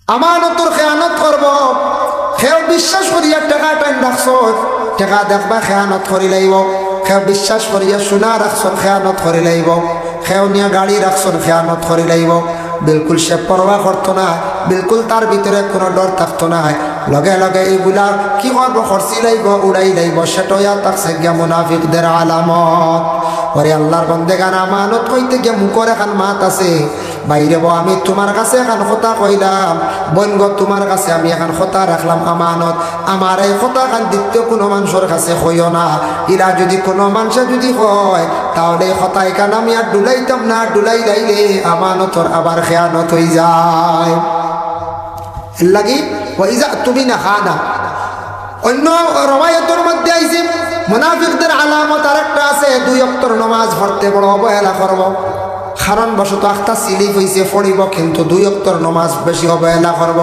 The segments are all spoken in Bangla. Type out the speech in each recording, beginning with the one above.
আমানতর খেয়ানত করব, সেও বিশ্বাস করিয়া টাকা টাইম রাখছ, টাকা দেখবা খেয়ানত করি লাইব। সেও বিশ্বাস করিয়া সোনা রাখছ, খেয়ানত করি লাইব। সেও নিয়ে গাড়ি রাখছ, খেয়ানত করি লাইব। বিলকুল সে পরোয়া করতো না, বিলকুল তার ভিতরে কোনো ডর থাকতো না। লগে লগে এইগুলা কি করবো, খরচি লাইব, উড়াই লাইব। সেটাইয়া থাকছে গিয়া মুনাফিকদের আলামত। ওরে আল্লাহর বান্দেগান, আমানত কইতে গিয়ে মুখর এখন মাত আছে, বাইরে বো আমি তোমার কাছে এখন কথা কইলাম, বনগ তোমার কাছে আমি এখন কথা রাখলাম আমানত। আমার এই কথা এখন দ্বিতীয় কোনো মানুষের কাছে কইও না। ইরা যদি কোনো মানুষে যদি হয়, তাহলে এই কথা এখানে আমি আর ডুলাইতাম না। ডুলাই লাইলে আমানতর আবার খেয়ানত হয়ে যায়। এর লাগি ওয়াইজা তুমি না খানা। অন্য রওয়ায়াতের মধ্যে আইছে মুনাফিকদের আলামত আরেকটা আছে, 2 ওয়াক্তের নামাজ পড়তে বড় অবহেলা করব। কারণ বশত একটা সিলিপ হয়েছে পড়িব, কিন্তু 2 ওয়াক্তের নামাজ বেশি অবহেলা করব।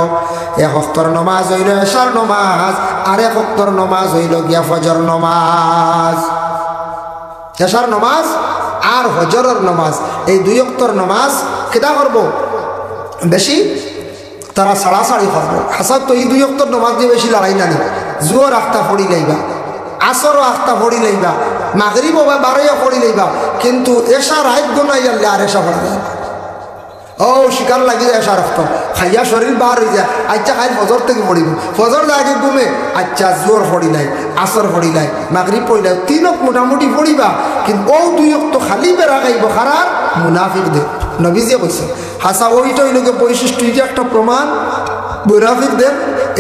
1 ওয়াক্তের নামাজ হইল এশার নামাজ, আর 1 ওয়াক্তের নামাজ হইল গিয়া ফজর নামাজ। এশার নামাজ আর ফজরের নামাজ, এই 2 ওয়াক্তের নামাজ কেটা করব বেশি, তারা সাড়াসাড়ি করবো। হাসাব তো এই 2 ওয়াক্তের নামাজ দিয়ে বেশি লড়াই নানি। জোর আখতা পড়ি লাইবা, আসরও আখতা পড়ি লাইবা, মাগরিব বা 12 পড়ি লাইবা, কিন্তু এশা রাত গোনাই জানলে আর এশা পড়া যায়। ও শিকার লাগি যায় এশা রক্ত খাইয়া শরীর বার হয়ে যায়। আচ্ছা খাই ফজর থেকে পড়িব, ফজর আগে ঘুমে আচ্ছা জোর পড়ি নাই, আসর পড়ি নাই, মাগরিব পড়ি নাই, 3 মোটামুটি পড়িবা, কিন্তু ও 2 ওয়াক্ত খালি বেড়া গাইব খারাপ মুনাফিকদের। নবীজি কইছে হাসা ওইটা হইলকে বৈশিষ্ট্য, এই যে একটা প্রমাণ মুনাফিকদের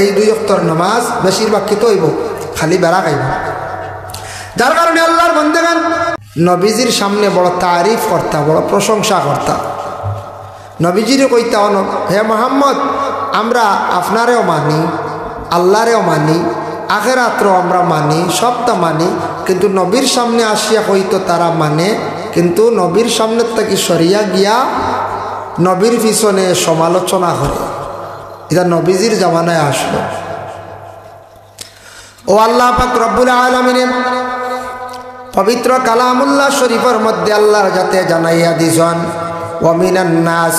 এই 2 ওয়াক্তের নামাজ বেশিরভাগ কি তো হইব খালি বেড়া গাইব। যার কারণে আল্লাহর বান্দাগান নবীজির সামনে বড় তারিফ করতা, বড় প্রশংসা করতা। নবীজিরে কইতা, হে মোহাম্মদ, আমরা আপনারেও মানি, আল্লাহরেও মানি, আখিরাতও আমরা মানি, সবটা মানি, কিন্তু নবীর সামনে আসিয়া হইতো তারা মানে, কিন্তু নবীর সামনে থেকে সরিয়া গিয়া নবীর পিছনে সমালোচনা করে। এটা নবীজির জামানায় আসলো। ও আল্লাহ পাক রব্বুল আলামিন পবিত্র কালামুল্লাহ শরীফের মধ্যে আল্লাহর যাতে জানাইয়া দিছেন, ওয়ামিনান নাস,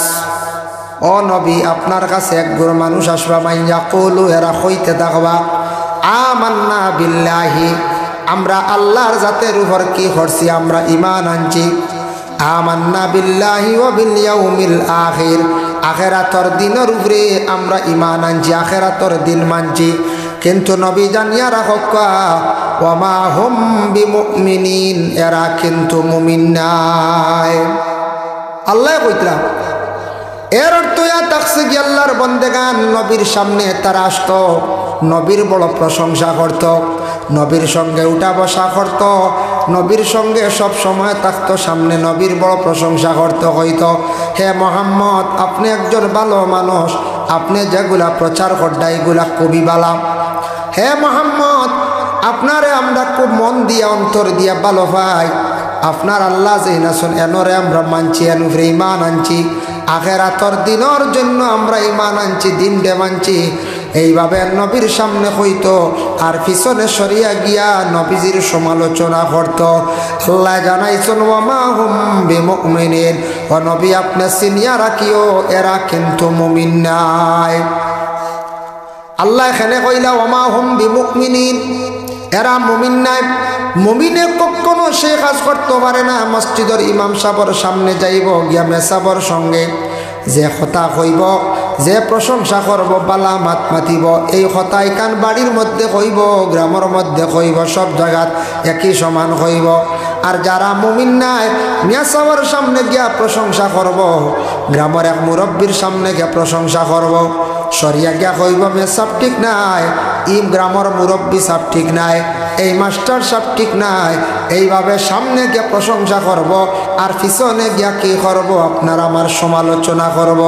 ও নবী আপনার কাছে একগুলো মানুষ আসবা, মাইয়া কলু এরা হইতে থাকবা, আমান্না বিল্লাহি, আমরা আল্লাহর জাতের উপর কি করছি, আমরা ঈমান আনছি। আমান্না বিল্লাহি ওয়া বিল ইয়াউমিল আখির, আখিরাতের দিনের উপরে আমরা ঈমান আনছি, আখিরাতের দিন মানছি। কিন্তু নবী জানিয়া রাখক, ওয়া মা হুম বিমুমিনিন, এরা কিন্তু মুমিন নাই। আল্লাহ কইতরা এর অর্থ থাকছে কি আল্লাহর বন্দেগান নবীর সামনে তারা আসত, নবীর বড় প্রশংসা করত, নবীর সঙ্গে উঠা বসা করত, নবীর সঙ্গে সব সময় থাকতো, সামনে নবীর বড় প্রশংসা করত। হইতো হে মোহাম্মদ, আপনি একজন ভালো মানুষ, আপনি যেগুলা প্রচার করডা এগুলা খুবই ভালো। হে মোহাম্মদ, আপনারে আমরা খুব মন দিয়া অন্তর দিয়া ভালো পাই। আপনার আল্লাহ যে নাসন এনরে আমরা মানছি, এনুরে ঈমান আনছি, আখিরাতের দিনের জন্য আমরা ঈমান আনছি, দিন দে মানছি। এইভাবে নবীর সামনে হইতো আর পিছনে সরিয়া গিয়া নবীজির সমালোচনা করত। আল্লাহ জানাইছেন, ওয়া মা হুম বিমুমিনিন, ও নবী আপনি চিনিয়া রাখিও এরা কিন্তু মুমিন নাই। আল্লাহ এখানে কইলা ওয়া মা হুম বিমুমিনিন, এরা মুমিন নাই। মুমিনে কখনো সে কাজ করতে পারে না, মসজিদের ইমাম সাহেবের সামনে যাইব গিয়া মেসাবর সঙ্গে যে কথা কইব, যে প্রশংসা করব, বালা মাত মাতিব, এই কথাই কান বাড়ির মধ্যে কইব, গ্রামের মধ্যে কইব, সব জায়গাত একই সমান কইব। আর যারা মুমিন নাই, মেসাবর সামনে গিয়া প্রশংসা করব, গ্রামের এক মুরব্বীর সামনে গিয়া প্রশংসা করব, সরিয়া গিয়া কইব মেসাব ঠিক নাই, ই গ্রামের মুরব্বী সাব ঠিক নাই, এই মাস্টার সাব ঠিক নাই। এইভাবে সামনে গিয়া প্রশংসা করব আর পিছনে গিয়া কি করব, আপনার আমার সমালোচনা করব।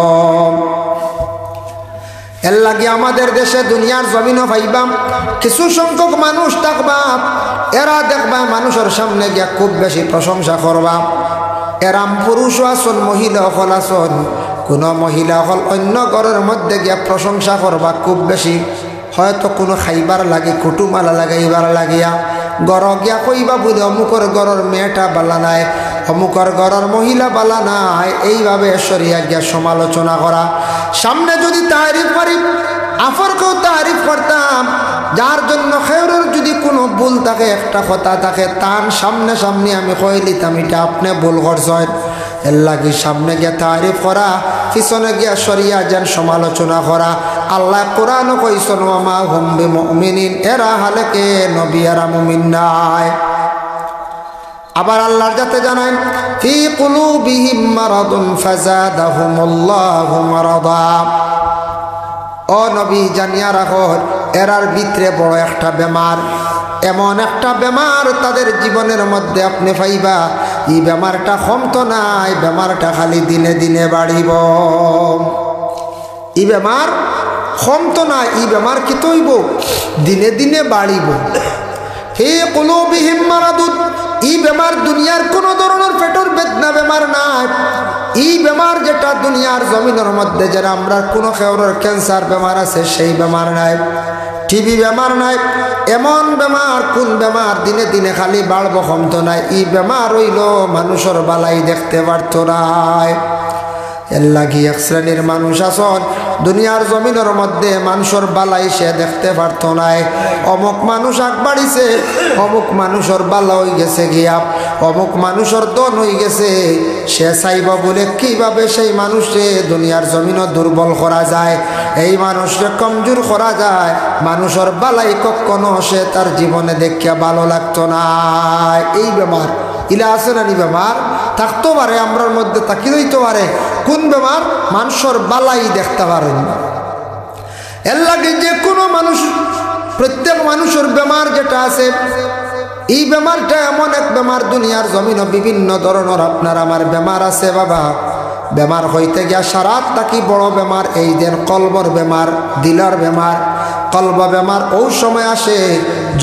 এর লাগে আমাদের দেশে দুনিয়ার জমিনও পাইবাম কিছু সংখ্যক মানুষ থাকবা, এরা দেখবা মানুষের সামনে গিয়া খুব বেশি প্রশংসা করবা। এরাম পুরুষও আসন, মহিলা হল আসন, কোনো মহিলা হল অন্য ঘরের মধ্যে গিয়া প্রশংসা করবা খুব বেশি। হয়তো কোনো খাইবার লাগে, কুটুমালা লাগাইবার লাগিয়া গড় গিয়া কইবা বলে অমুকর গড়ের মেয়েটা বালা নাই, অমুকর ঘরের মহিলা বালা নাই, এইভাবে শরিয়া গিয়া সমালোচনা করা। সামনে যদি তারিফ করি, আফরকেও তারিফ করতাম, যার জন্য খেউরের যদি কোনো ভুল থাকে, একটা কথা থাকে, তার সামনে সামনে আমি কই লিতাম এটা আপনি ভুল করছেন। এর লাগি সামনে গিয়া তারিফ করা, পিছনে গিয়া শরিয়া যেন সমালোচনা করা। আল্লাহ কোরআন কইছেন ওয়া হুম বিমুমিনিন, এরা হালেকে নবী আর মুমিন নাই। আবার আল্লাহর যাতে জানান ফি কুলুবিহিম মারাদুন ফাযাদাহুমুল্লাহু মারাদা, ও নবী জানিয়া রাখো এরার ভিতরে বড় একটা বেমার, এমন একটা বেমার তাদের জীবনের মধ্যে আপনি পাইবা, এই বেমারটা কমতো না, এই বেমারটা খালি দিনে দিনে বাড়িব। এই বেমার কমতো না, এই বেমার কি তৈব দিনে দিনে বাড়িব। হে কুলুবিহিম মারাদুন, এই বেমার দুনিয়ার কোনো ধরনের পেটের বেদনা বেমার নাই। এই বেমার যেটা দুনিয়ার জমিনের মধ্যে যারা আমরা কোনো খেউরের ক্যান্সার বেমার আছে সেই বেমার নাই, টিবি বেমার নাই, এমন বেমার কোন বেমার দিনে দিনে খালি বাড়ব কমতো নাই। এই বেমার হইল মানুষের বালাই দেখতে পারত নাই। এর লাগি এক শ্রেণীর মানুষ আসন দুনিয়ার জমিনের মধ্যে মানুষের বালাই সে দেখতে পারত নাই। অমুক মানুষ আগ বাড়িছে, অমুক মানুষের বালা হয়ে গেছে গিয়া, অমুক মানুষের দন হয়ে গেছে, সে চাইব বলে কিভাবে সেই মানুষকে দুনিয়ার জমিনও দুর্বল করা যায়, এই মানুষকে কমজোর করা যায়। মানুষের বালাই কখনো সে তার জীবনে দেখিয়া ভালো লাগতো না। এই বেমার ইলা আছে না, বেমার থাকতে পারে আমরার মধ্যে, তাকি হইতে পারে। কোন বেমার? মানুষের বালাই দেখতে পারেন। এর লাগে যে কোনো মানুষ, প্রত্যেক মানুষের বেমার যেটা আছে, এই বেমারটা এমন এক বেমার দুনিয়ার জমিন বিভিন্ন ধরনের আপনার আমার বেমার আছে বাবা। বেমার হইতে গিয়া সারাত তাকি বড় বেমার এই দেন কলবর বেমার, দিলার বেমার। কলব বেমার ও সময় আসে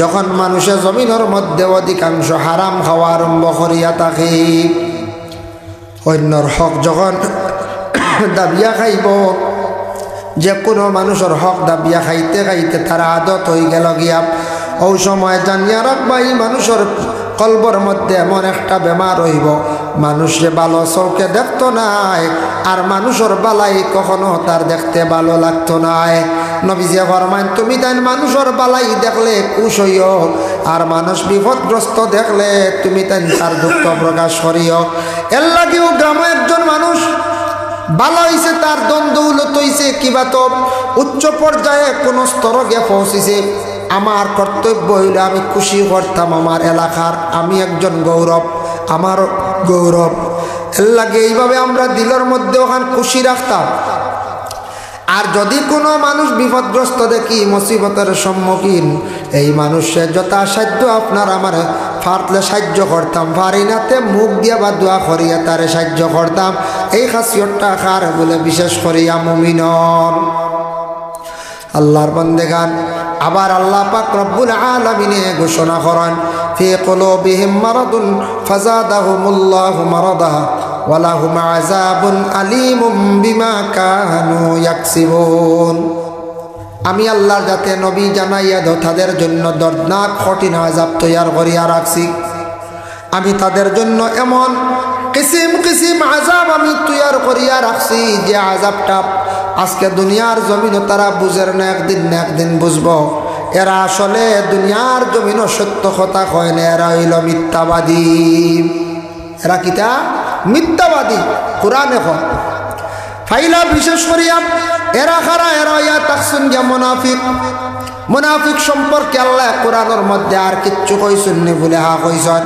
যখন মানুষের জমিনের মধ্যে অধিকাংশ হারাম খাওয়া আরম্ভ করিয়া থাকে। অন্যর হক যখন দাবিয়া খাইব, যে কোনো মানুষের হক দাবিয়া খাইতে খাইতে তার আদত হয়ে গেল গিয়া, ও সময় জানিয়া রাখবা এই মানুষের কলবর মধ্যে এমন একটা বেমার হইব, মানুষে ভালো চৌকে দেখতো নাই, আর মানুষের বালাই কখনো তার দেখতে ভালো লাগতো নাই। নবীজি ফরমান তুমি তাই মানুষের বালাই দেখলে খুশ হইও, আর মানুষ বিপদগ্রস্ত দেখলে তুমি তাই তার দুঃখ প্রকাশ করিও। এর লাগেও গ্রামে একজন মানুষ ভালো হয়েছে, তার দ্বন্দ্বৌলত হয়েছে, কিবা তো উচ্চ পর্যায়ে কোন স্তর গিয়ে পৌঁছেছে, আমার কর্তব্য হইলে আমি খুশি করতাম আমার এলাকার, আমি একজন গৌরব, আমার গৌরব। এর লাগে এইভাবে আমরা দিলের মধ্যে ওখানে খুশি রাখতাম। আর যদি কোনো মানুষ বিপদগ্রস্ত দেখি, মুসিবতের সম্মুখীন, এই মানুষের যথাসাধ্য আপনার আমার পারলে সাহায্য করতাম, পারি নাতে মুখ দিয়া বা দোয়া করিয়া তারে সাহায্য করতাম। এই খাসিয়তটা কার বলে বিশেষ করিয়া মুমিনর আল্লাহর বান্দেগান। আবার আল্লাহ পাক রব্বুল আলামিনে ঘোষণা করেন ফি কুলুবিহিম মারাদুন ফাযাদাহুমুল্লাহু মারাদা ওয়া লাহুম আযাবুন আলীমুম বিমা কানু ইয়াকসিবুন। আমি আল্লাহর যাতে নবী জানাইয়া দাও তাদের জন্য দর্দনাক কঠিন আযাব তৈয়ার করিয়া রাখছি। আমি তাদের জন্য এমন কিসিম কিসিম আযাব আমি তৈয়ার করিয়া রাখছি, যে আযাবটা আজকে দুনিয়ার জমিনও তারা বুঝের না, একদিন না একদিন বুঝবো। এরা আসলে দুনিয়ার জমিনও সত্য কথা কয় না, এরা হইল মিথ্যাবাদী। এরা কিতা? মিথ্যাবাদী। কোরআনে কয় ফাইলা বিশেষ করিয়া এরা খারা, এরা ইয়া তাকসুন গিয়া মুনাফিক। মুনাফিক সম্পর্কে আল্লাহ কোরআনের মধ্যে আর কিচ্ছু কইছেন নি বলে হা কইছেন।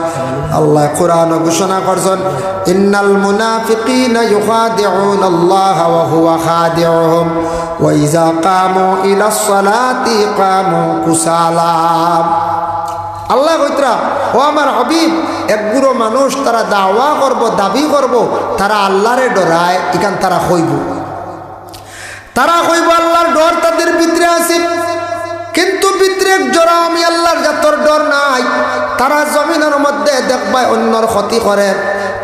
আল্লাহ কোরআন ঘোষণা করছেন ইন্নাল মুনাফিকিনা ইউখাদিউনাল্লাহা ওয়া হুয়া খাদিউহুম ওয়া ইযা কামু ইলাস সালাতি কামু কুসালা। আল্লাহ কইতরা ও আমার হাবিব, একগুলো মানুষ তারা দাওয়া করব, দাবি করব, তারা আল্লাহরে ডরায়, ইখান তারা কইব, তারা কইব আল্লাহর ডর তাদের ভিতরে আছে, কিন্তু ভিতরে জোড়া আমি আল্লাহর জাতর ডর নাই। তারা জমিনের মধ্যে দেখবা অন্যর ক্ষতি করে,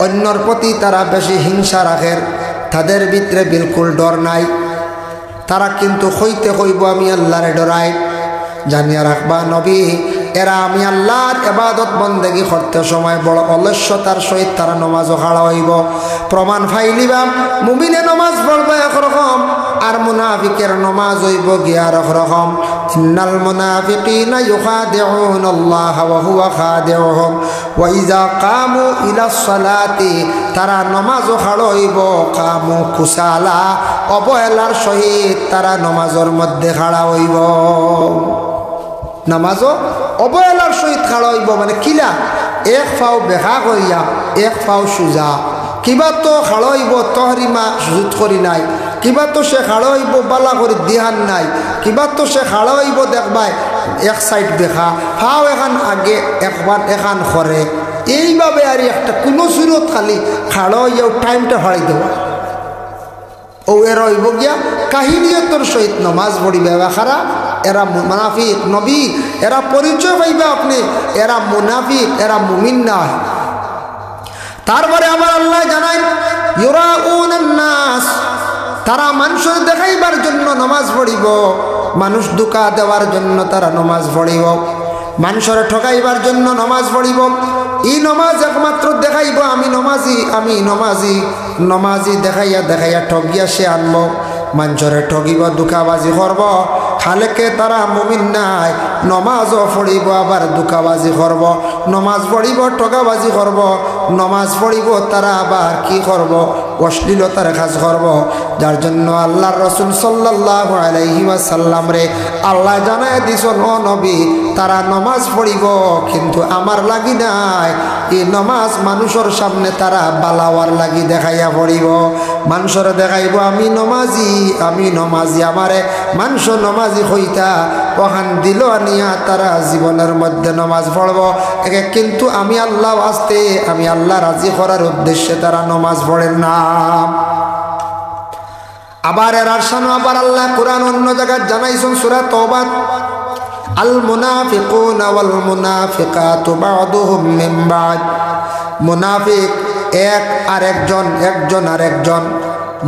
অন্যর প্রতি তারা বেশি হিংসা রাখে, তাদের ভিতরে বিলকুল ডর নাই। তারা কিন্তু কইতে কইব আমি আল্লাহরে ডরাই। জানিয়া রাখবা নবী এরা আমি আল্লাহর ইবাদত বন্দেগি করতে সময় বড় অলস্যতার সহিত তারা নমাজও খাড়া হইব। প্রমাণ ফাইলিবা মুমিনে নমাজ পড়বে একরকম আর মুনাফিকের নমাজ হইব গিয়া একরকম। ইন্নাল মুনাফিকিনা ইউখাদিউনাল্লাহ ওয়া হুয়া খাদিউহুম ওয়া ইযা কামু ইলাস সালাতি তারা নমাজও খাড়া হইব কামু কুসালা অবহেলার সহিত তারা নমাজের মধ্যে খাড়া হইব। নামাজও অবহেলার সহিত খাড়া হইব মানে কিলা এক ফাও বেহা করিয়া এক ফাও সুজা কিবা তো খাড়া হইব তহরিমা সুজুত করি নাই, কিবা তো সে খাড়া হইব বালা করে দিহান নাই, কিবা তো সে খাড়া হইব দেখবাই এক সাইড দেখা ফাও এখান আগে একবার এখান করে এইভাবে আর একটা কোনো সুরত খালি খাড়া হইয়াও টাইমটা হারাই দেওয়া ও এরা হইব গিয়া কাহিনীয়তর সহিত নমাজ পড়িবে খারা এরা মুনাফিক নবী এরা পরিচয় পাইবে আপনি এরা মুনাফিক এরা মুমিন না। তারপরে আমার আল্লাহ জানাই ইউরাউনান নাস তারা মানুষের দেখাইবার জন্য নমাজ পড়িব, মানুষ দুকা দেওয়ার জন্য তারা নমাজ পড়িব, মানুষের ঠকাইবার জন্য নমাজ পড়িব। এই নমাজ একমাত্র দেখাইব আমি নমাজি আমি নমাজি, নমাজি দেখাইয়া দেখাইয়া ঠগিয়া সে আনব, মানুষের ঠগিব দুকাবাজি করব। খালেকে তারা মুমিন নাই নমাজও পড়িব আবার দুকাবাজি করব, নমাজ পড়িব ঠগাবাজি করব, নমাজ পড়িব তারা আবার কি করব অশ্লীলতার কাজ করব। যার জন্য আল্লাহর রাসূল সাল্লাল্লাহু আলাইহি ওয়াসাল্লাম রে আল্লাহ জানায় দিছেন ও নবী তারা নমাজ পড়িব কিন্তু আমার লাগি নাই, এই নমাজ মানুষের সামনে তারা বালাওয়ার লাগি দেখাইয়া পড়িব। মানুষের দেখাইব আমি নমাজি আমি নমাজি, আমারে মানুষ নমাজি হইতা ওখান দিল আনিয়া তারা জীবনের মধ্যে নমাজ পড়ব একে, কিন্তু আমি আল্লাহ আসতে আমি আল্লাহ রাজি করার উদ্দেশ্যে তারা নমাজ পড়েন না। আবার এর আরশানো আবার আল্লাহ কুরআন অন্য জায়গায় জানাইছেন সূরা তওবা আল মুনাফিকুনা ওয়াল মুনাফিকাতু বা'দুহুম মিন বা'দ মুনাফিক এক আর একজন একজন আর একজন।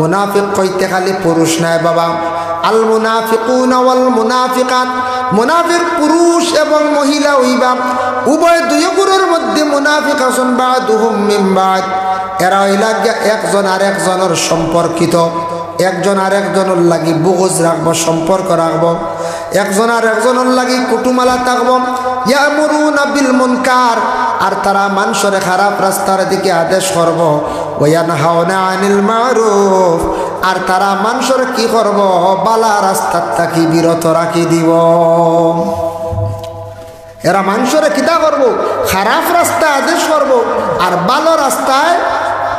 মুনাফিক কইতে খালি পুরুষ নাই বাবা, আল মুনাফিকুনা ওয়াল মুনাফিকাত মুনাফিক পুরুষ এবং মহিলা হইবা উভয় দুই গুরুর মধ্যে মুনাফিক আছেন বা'দুহুম মিন বা'দ এরা হইলা একজন আর একজনের সম্পর্কিত, একজন আর একজনের লাগি বুগজ রাখবো সম্পর্ক রাখবো, একজন আর একজনের লাগি কুটুমালা থাকবো। ইয়ামুরুনা বিল মুনকার আর তারা মানুষের খারাপ রাস্তার দিকে আদেশ করব, ওয়ায়ানহাউনা আনিল মারুফ আর তারা মানুষের কি করব বালা রাস্তার থাকি বিরত রাখি দিব। এরা মানুষের কিতা করব খারাপ রাস্তা আদেশ করব আর ভালো রাস্তায়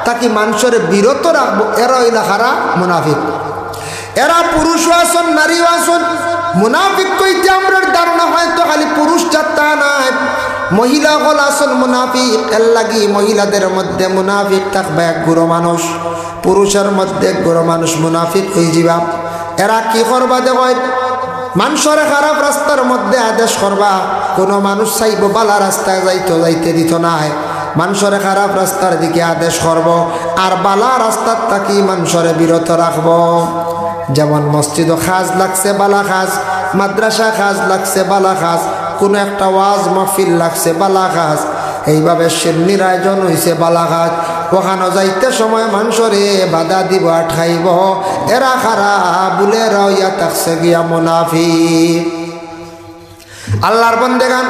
তাকে মানুষের বিরত রাখবো। এরা হইলা খারা মুনাফিক। এরা পুরুষও আসন নারীও আসন। মুনাফিক কইতে আমরা ধারণা হয়তো খালি পুরুষ জাতটা নাই, মহিলা হল আসল মুনাফিক। এর লাগি মহিলাদের মধ্যে মুনাফিক থাকবে এক গুরু মানুষ, পুরুষের মধ্যে এক গুরু মানুষ মুনাফিক হয়ে যাবা। এরা কি করবা দেখ মানুষের খারাপ রাস্তার মধ্যে আদেশ করবা, কোনো মানুষ চাইব বালা রাস্তায় যাইতে দিত নাই, মানুষের খারাপ রাস্তার দিকে আদেশ করব আর বালা রাস্তার থাকি মানুষের বিরত রাখব। যেমন মসজিদ খাজ লাগছে বালা খাজ, মাদ্রাসা খাজ লাগছে বালা খাজ, কোনো একটা ওয়াজ মাহফিল লাগছে বালা খাজ, এইভাবে সিন্নির আয়োজন হয়েছে বালা খাজ, ওখানে যাইতে সময় মানুষরে বাধা দিব আঠাইব। এরা খারাপ বলে রইয়া থাকছে গিয়া মুনাফিক। আল্লাহর বান্দাগান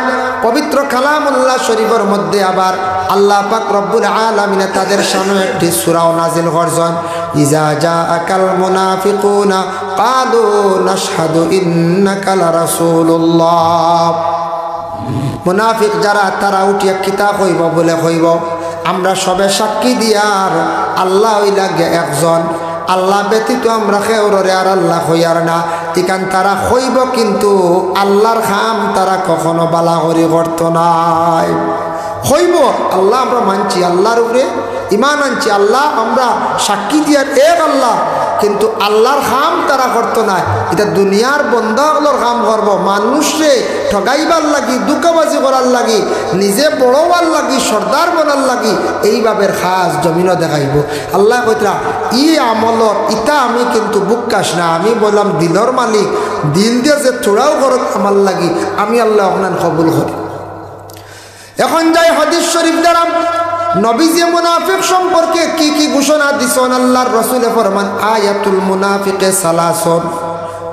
পবিত্র কালামুল্লাহ শরীফের মধ্যে আবার আল্লাহ পাক রব্বুল আলামিন তাদের সামনে একটি সূরাও নাজিল করছেন, ইজা জাআকাল মুনাফিকুনা ক্বালু নাশহাদু ইন্নাকা লারাসূলুল্লাহ। মুনাফিক যারা তারা উঠিয়া কিতা কইব বলে কইব আমরা সবে সাক্ষী দিয়ার আল্লাহ হইলা একজন, আল্লাহ ব্যতীত আমরা কেউরে আর আল্লাহ হইয়ার না। ইকান তারা হইব কিন্তু আল্লাহর খাম তারা কখনো বালা করি করত নাই। হইব আল্লাহ আমরা মানছি, আল্লাহর উপরে ইমান আনছি, আল্লাহ আমরা সাক্ষী দিয়ার এক আল্লাহ, কিন্তু আল্লাহর খাম তারা করতো না। এটা দুনিয়ার বন্দাগুলোর কাম করবো, মানুষরে ঠগাইবার লাগি দুঃখবাজি করার লাগি নিজে বড়বার লাগি সর্দার বলার লাগি এইভাবে খাস জমিনও দেখাইব। আল্লাহ কইতরা ই আমলর ইটা আমি কিন্তু বুকাস না, আমি বললাম দিলর মালিক, দিল দিয়ে যে থোড়াও করত আমার লাগি আমি আল্লাহ আপনার কবুল করি। এখন যাই হাদিস শরীফ দ্বারা নবীজি মুনাফিক সম্পর্কে কি কি ঘোষণা দিছেন আল্লাহর রাসূলে ফরমান আয়াতুল মুনাফিকে সালাসুন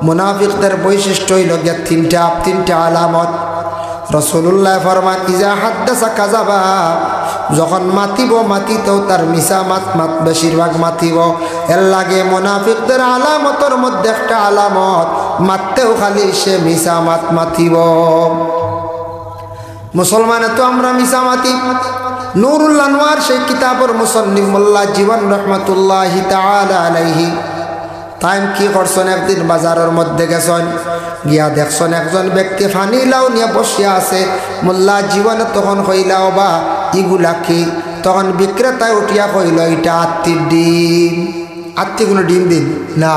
মুনাফিকদের বৈশিষ্ট্য হইল গিয়া তিনটা আলামত রাসূলুল্লাহ ফরমান ইজা হাদ্দাসা কাযাবা যখন মাতিতেও তার মিছা মাত বেশিরভাগ মাতিব এর লাগে মুনাফিকদের আলামতের মধ্যে একটা আলামত মাততেও খালি সে মিছা মাতিব মুসলমানে তো আমরা মিছা মাতি নুরুল আনওয়ার সেই কিতাবের মুসন্নিফ মোল্লা জীবন রহমাতুল্লাহি তাআলা আলাইহি টাইম কি করছেন একদিন বাজারের মধ্যে গেছেন গিয়া দেখছেন একজন ব্যক্তি ফানি লাউ নিয়ে বসিয়া আছে মোল্লা জীবনে তখন কইলাও বা ইগুলা কি তখন বিক্রেতায় উঠিয়া কইল এটা আত্মির ডিম আত্মি কোনো ডিম দিন না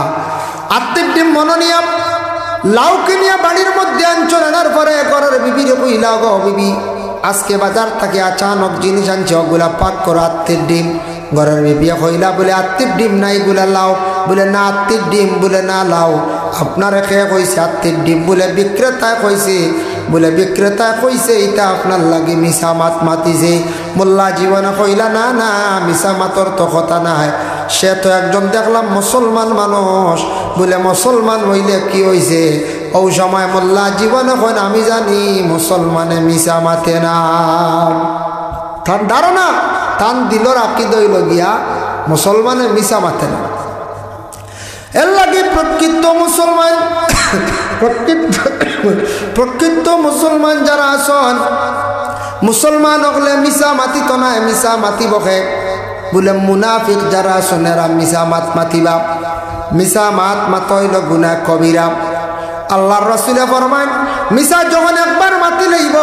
আত্মির ডিম মনোনিয়া লাউ কিনিয়া বাড়ির মধ্যে আনছেন আনার পরে ঘরের বিবিরে কইলাও গো বিবি আজকে বাজার থেকে আচানক জিনিস আনছে ওগুলা পাক করো আত্মির ডিম ঘরের বিবিয়া কইলা বলে আত্মির ডিম না এগুলা লাও বলে না আত্মির ডিম বলে না লাও আপনারা খেয়ে কইছে আত্মির ডিম বলে বিক্রেতায় কইছে এটা আপনার লাগে মিছা মাতিছে মোল্লা জীবনে কইলা না না মিছা মাতর তো কথা নাই সে তো একজন দেখলাম মুসলমান মানুষ বলে মুসলমান হইলে কি হইছে ও সময় মোল্লা জীবনে কইন আমি জানি মুসলমানে মিছা মাতে না তার ধারণা তান দিল রাখি দইল গিয়া মুসলমানে মিছা মাতে না এর লাগে প্রকৃত মুসলমান যারা আছেন মুসলমান হলে মিছা মাতিত না মিছা মাতিবকে বলে মুনাফিক যারা আছেন এরা মিছা মাতিবা মিছা মাত হইল গুনাহ কবিরা আল্লাহর রাসূলে ফরমান মিছা যখন একবার মাতি লইব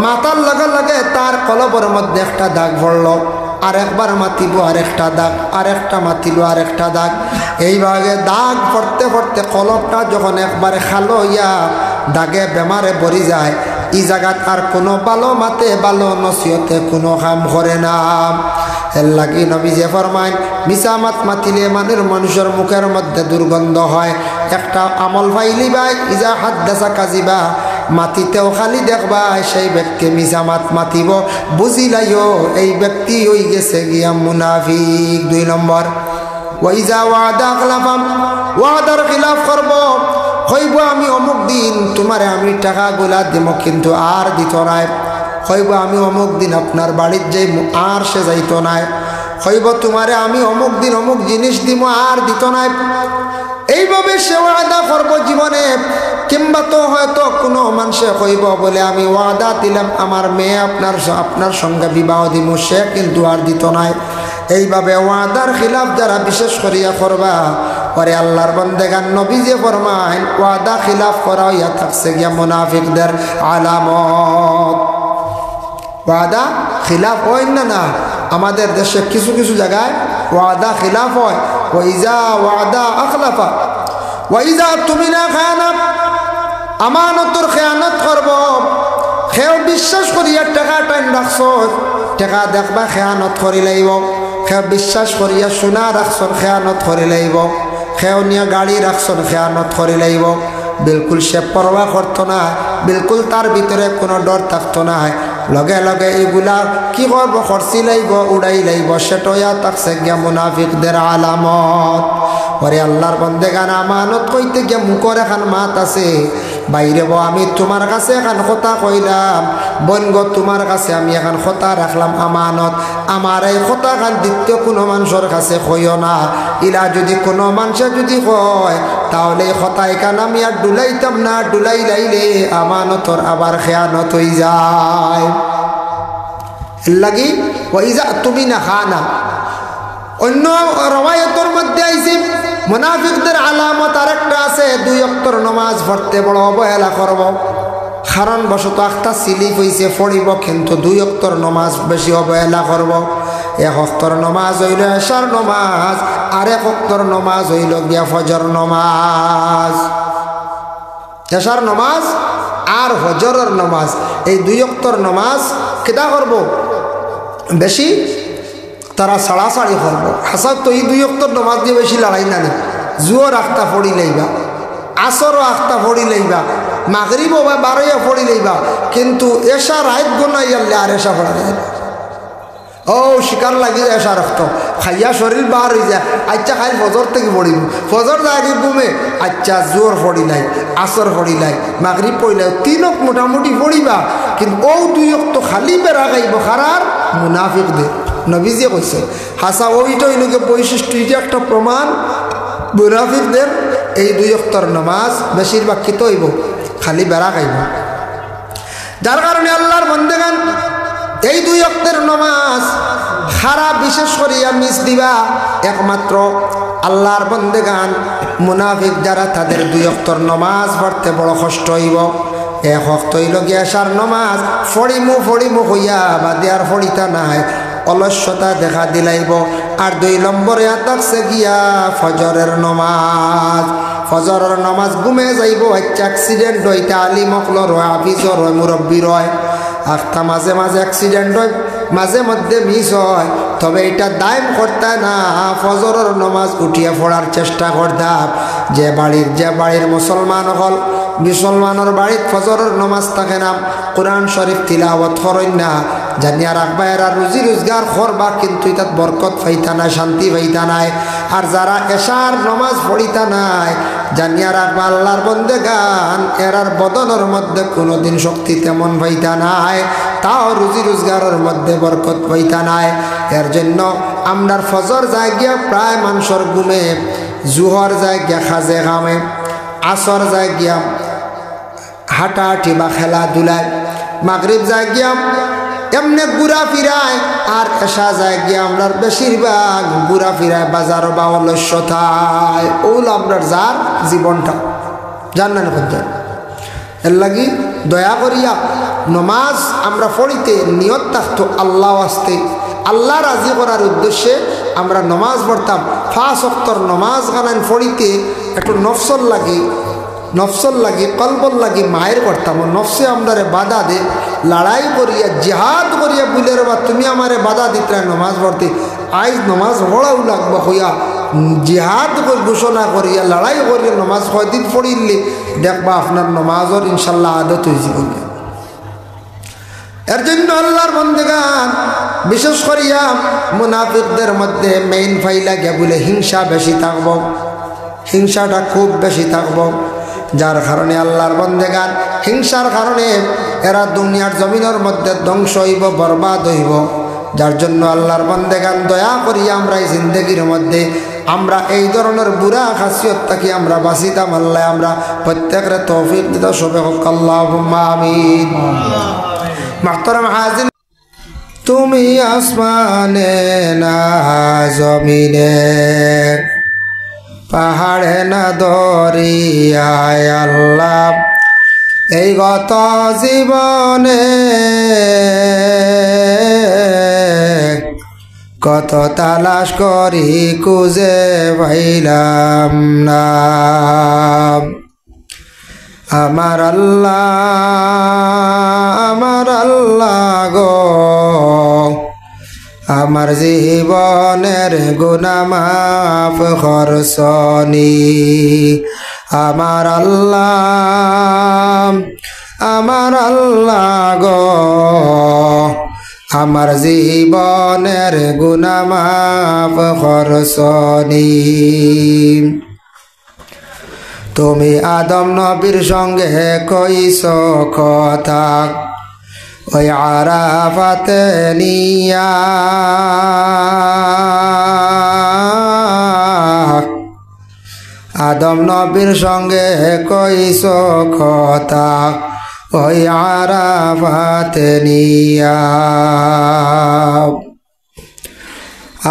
মাতার লগে লগে তার কলবের মধ্যে একটা দাগ পড়ল আর একবার মাতিব আরেকটা দাগ আরেকটা মাতিল আরেকটা দাগ এইভাবে দাগ পড়তে পড়তে কলবটা যখন একবারে খালো ইয়া দাগে বেমারে ভরি যায় এই জায়গাত আর কোনো ভালো মাতে ভালো নসিহতে কোনো কাম করে না এর লাগি নবী যে ফরমায় মিছা মাতিলে মানুষের মুখের মধ্যে দুর্গন্ধ হয় একটা আমল ফাইলি ভাই ইজা হাদ্দাসা কাজিবা মাতিতেও খালি দেখবা সেই ব্যক্তি মিছা মাতিব বুঝিলাইও এই ব্যক্তি হই গেছে গিয়া মুনাফিক 2 নম্বর ওয়াইজা ওয়াদা খলাফাম ওয়াদার খিলাফ করব হইব আমি অমুক দিন তোমারে আমি টাকা গুলা দিব কিন্তু আর দিত নাই হইব আমি অমুক দিন আপনার বাড়ির যাই আর সে যাইত নাই হইব তোমারে আমি অমুক দিন অমুক জিনিস দিব আর দিত নাই এইভাবে সে ওয়াদা করব জীবনে কিংবা তো হয়তো কোনো মানুষে কইব বলে আমি ওয়াদা দিলাম আমার মেয়ে আপনার সঙ্গে বিবাহ দিব সে কিন্তু আর দিত নাই এইভাবে ওয়াদার খিলাফ যারা বিশেষ করিয়া করবা পরে আল্লাহর বান্দাগান নবী যে ফরমায় ওয়াদা খিলাফ করা হইয়া থাকছে গিয়া মুনাফিকদের আলামত ওয়াদা খিলাফ হয় না আমাদের দেশে কিছু কিছু জায়গায় ওয়াদা খিলাফ হয় ওয়াইজা ওয়াদা আখলাফা ওয়াইজা তুমিনা খায়ানা আমানতর খেয়ানত করব খেও বিশ্বাস করিয়া টাকা টাইম রাখছ টাকা দেখবা খেয়ানত করি লাইব খেও বিশ্বাস করিয়া সোনা রাখছন খেয়ানত করি লাইব খেও নিয়ে গাড়ি রাখছন খেয়ানত করি লাইব বিলকুল সে পরোয়া করতো না বিলকুল তার ভিতরে কোনো ডর থাকতো না লগে লগে এগুলা কি করব খরচি লাইব উড়াই লাইব সেটাইয়া থাকছে গিয়া মুনাফিকদের আলামত পরে আল্লাহর বান্দাগান আমানত কইতে গিয়া মুখর এখন মাত আছে বাইরে আমি তোমার কাছে এখন কথা কইলাম বনগো তোমার কাছে আমি এখন কথা রাখলাম আমানত আমার এই কথা খান দ্বিতীয় কোনো মানুষের কাছে কইও না ইলা যদি কোনো মানুষে যদি কয় তাহলে কথা এখান আমি আর ডুলাইতাম না ডুলাই লাইলে আমানতর আবার খেয়ানত হয়ে যায় লাগি ওয়াইজা তুমি না খানা অন্য রওয়ায়াতের মধ্যে আইছে মুনাফিকদের আলামত আরেকটা আছে 2 ওয়াক্তের নামাজ পড়তে বড় অবহেলা করব কারণ বশত একটা সিলিপ হইছে পড়িব কিন্তু 2 ওয়াক্তের নামাজ বেশি অবহেলা করব 1 ওয়াক্তের নামাজ হইল এশার নামাজ আর 1 ওয়াক্তের নামাজ হইল গিয়া ফজর নামাজ এশার নামাজ আর ফজরের নামাজ এই 2 ওয়াক্তের নামাজ কিটা করব বেশি তারা সাড়াসাড়ি করবো হাসাব তো এই 2 ওয়াক্তের নামাজ দিয়ে বেশি লড়াই না জুয়োর আখতা পড়ি লাইবা আসরও আখতা পড়ি লাইবা মাগরিব বা 12 পড়ি লইবা কিন্তু এশা রাত গোনাই আল্লাহ আর এশা পড়া যায় ও শিকার লাগি যায় এশা রক্ত খাইয়া শরীর বার হয়ে যায় আচ্ছা খাই ফজর থেকে পড়িব ফজর আগে ঘুমে আচ্ছা জোর পড়িলাই আসর পড়িলাই মাগরিব পড়িলাই তিনক মোটামুটি পড়িবা কিন্তু ও দুইক তো খালি বেড়া গাইব খারার মুনাফিকদের নবীজি কইছে হাসা ওইটা ইনকে বৈশিষ্ট্য এটা একটা প্রমাণ মুনাফিকদের এই দুই ওয়াক্তের নামাজ বেশিরভাগ কি হইব খালি বেড়া গাইব যার কারণে আল্লাহর বান্দাগান এই দুই ওয়াক্তের নামাজ খারাপ বিশেষ করিয়া মিস দিবা একমাত্র আল্লাহর বান্দাগান মুনাফিক যারা তাদের দুই ওয়াক্তের নামাজ পড়তে বড় কষ্ট হইব এক ওয়াক্ত হইল গিয়া এশার নামাজ ফড়িমু হইয়া বা দেয়ার ফড়িতা নাই অলস্যতা দেখা দিলাইব আর 2 নম্বরে থাকছে গিয়া ফজরের নামাজ ফজরের নামাজ ঘুমে যাইব একটা অ্যাক্সিডেন্ট হইতে আলিম মকল রয় হাফিজর হয় মুরব্বী রয় আখতা মাঝে মাঝে অ্যাক্সিডেন্ট হয় মাঝে মধ্যে মিস হয় তবে এটা দায়ম করতে না ফজরের নামাজ উঠিয়ে পড়ার চেষ্টা করতাম যে বাড়ির মুসলমান হল মুসলমানের বাড়িত ফজরের নামাজ থাকে না কোরআন শরীফ তিলাওয়াত করেন না জানিয়া রাখবা এরা রুজি রোজগার করবা কিন্তু এটাত বরকত পাইতা নাই শান্তি পাইতা নাই আর যারা এশার নামাজ পড়িতা নাই জানিয়া রাখবা আল্লাহর বান্দাগান এরার বদনের মধ্যে কোনোদিন শক্তি তেমন পাইতা নাই তাও রুজি রোজগারের মধ্যে বরকত পাইতা নাই এর জন্য আমরার ফজর যায় গিয়া প্রায় মানুষের ঘুমে জুহর যায় গিয়া খাজে খামে আসর যায় গিয়া হাঁটাহাঁটি বা খেলাধুলায় মাগরিব যায় গিয়া এমনি ঘুরা ফিরায় আর এশা যায় গিয়া আমরার বেশিরভাগ ঘুরা ফিরায় বাজার বা অলস্যতায় ওল আমরার যার জীবনটা জান্নান করতে এর লাগি দয়া করিয়া নমাজ আমরা পড়িতে নিয়ত থাকতো আল্লাহ আসতে আল্লাহ রাজি করার উদ্দেশ্যে আমরা নমাজ পড়তাম 5 ওয়াক্তের নমাজ গানান পড়িতে একটু নফসল লাগি কলবল লাগি মায়ের করতাম নফসে আমরারে বাধা দে লড়াই করিয়া জিহাদ করিয়া বুলের বা তুমি আমারে বাধা দিতে নমাজ পড়তে আজ নমাজ পড়াও লাগবো হইয়া জিহাদ ঘোষণা করিয়া লড়াই করিয়া নমাজ কয়দিন পড়িলে দেখবা আপনার নমাজের ইনশাল্লাহ আদত হয়ে জীবন এর জন্য আল্লাহর বান্দাগান বিশেষ করিয়া মুনাফিকদের মধ্যে মেইন ফাইলা গিয়া বলে হিংসা বেশি থাকব হিংসাটা খুব বেশি থাকব যার কারণে আল্লাহর বান্দাগান হিংসার কারণে এরা দুনিয়ার জমিনের মধ্যে ধ্বংস হইব বরবাদ হইব যার জন্য আল্লাহর বান্দাগান দয়া করিয়া আমরা এই জিন্দগির মধ্যে আমরা এই ধরনের বুড়া খাসিয়ত থাকি আমরা বাঁচিতাম আল্লাহ আমরা প্রত্যেকের তৌফিক দিতে সবে হোক আল্লাহুম্মা আমিন মুহতারাম হাজির তুমি আসমানে না জমিনে পাহাড়ে না দরিয়ায় আল্লাহ এই গত জীবনে কত তালাশ করি খুঁজে পাইলাম না আমার আল্লাহ গো আমার জীবনের গুনাহ মাফ করছনি আমার আল্লাহ গো আমার জীবনের গুনাহ মাফ করছনি তুমি আদম নবীর সঙ্গে কইছ কথা ওই আরাফাতে নিয়া আদম নবীর সঙ্গে কইছ কথা ওই আরাফাতে নিয়া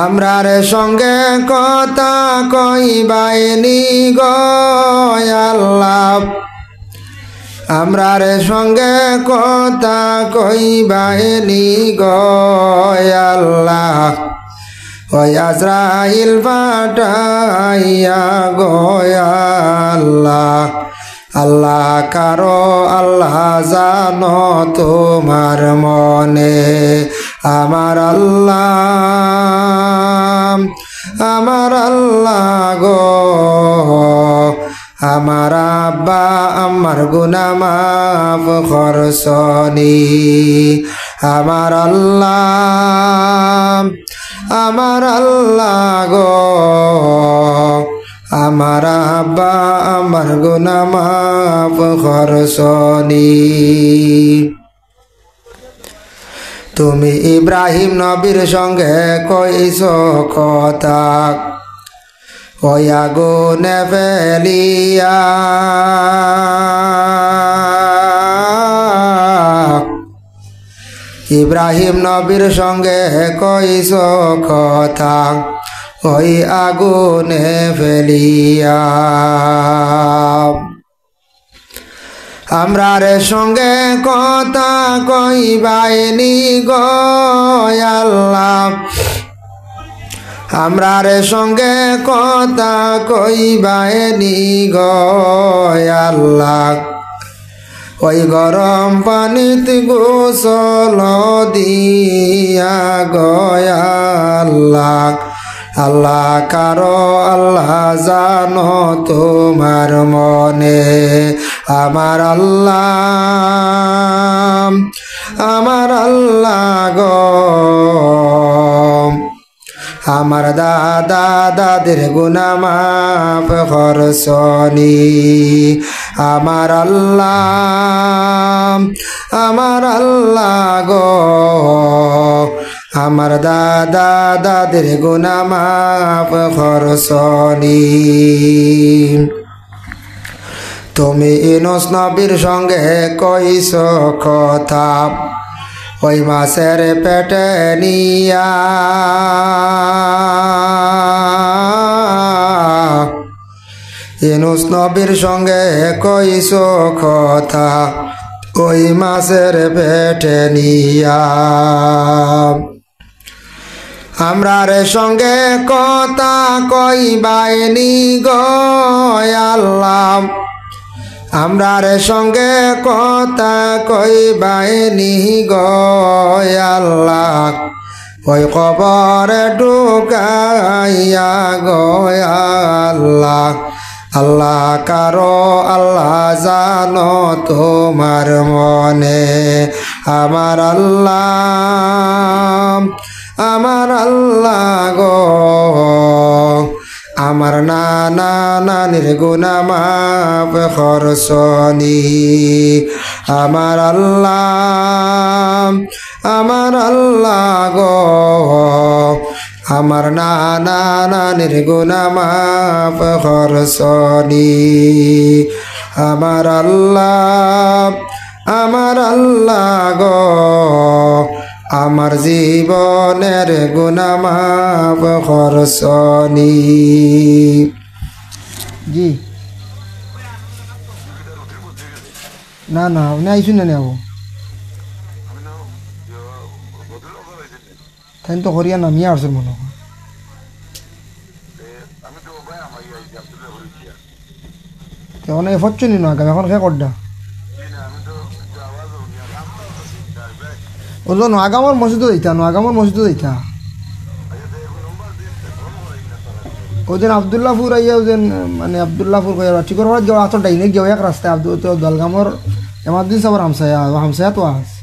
আমরার সঙ্গে কথা কইবাইনি গো আল্লাহ আমরার সঙ্গে কথা কইবাইনি গো আল্লাহ ওই আজরাইল পাঠাইয়া গো আল্লাহ আল্লাহ কারো আল্লাহ জানো তোমার মনে আমার আল্লাহ গো আমার আব্বা আমার গুনাহ মাফ করছনি আমার আল্লাহ গো আমার আব্বা আমার গুনাহ মাফ করছনি তুমি ইব্রাহিম নবীর সঙ্গে কইছো কথা ওই আগুনে ফেলিয়া ইব্রাহিম নবীর সঙ্গে কইছো কথা ওই আগুনে ফেলিয়া আমরার সঙ্গে কথা কইবাইনি গো আল্লাহ আমরার সঙ্গে কথা কইবাইনি গো আল্লাহ ওই গরম পানিতে গোসল দিয়া গো আল্লাহ আল্লাহ কারো আল্লাহ জানো তোমার মনে আমার আল্লাহ গো আমার দাদা দাদির গুনাহ মাফ করছনি আমার আল্লাহ গো আমার দাদা দাদির গুনাহ মাফ করছনি তুমি ইউনূস নবীর সঙ্গে কইছো কথা ওই মাছের পেটে নিয়া ইউনূস নবীর সঙ্গে কইছো কথা ওই মাছের পেটে নিয়া আমরার সঙ্গে কথা কইবাইনি গো আল্লাহ আমরার সঙ্গে কথা কইবাইনি গো আল্লাহ ওই কবরে ঢুকাইয়া গো আল্লাহ আল্লাহ কারো আল্লাহ জানো তোমার মনে আমার আল্লাহ গো আমার নানা নানির গুনাহ মাফ করছনি আমার আল্লাহ গো আমার নানা নানির গুনাহ মাফ করছনি আমার আল্লাহ গো আমার জীবনের গুনাহ মাফ করছনি জি না না আপনি আইসুন না নেব তাই তো হরিয়া নামিয়ে আসছেন মনে হয় এখন এই ফচ্ছনি না এখন খে কড্ডা ওলো নোয়াগামর মসজিদও দিতা দিতা ওদের আবদুল্লাহপুর আইয়া ওদের মানে আবদুল্লাহপুর কইয়া ঠিকর যাওয়া তো ডাইনে গিয়ে এক রাস্তায় দলগামর এমাদ্দিন সাবর হামসায়া তো আস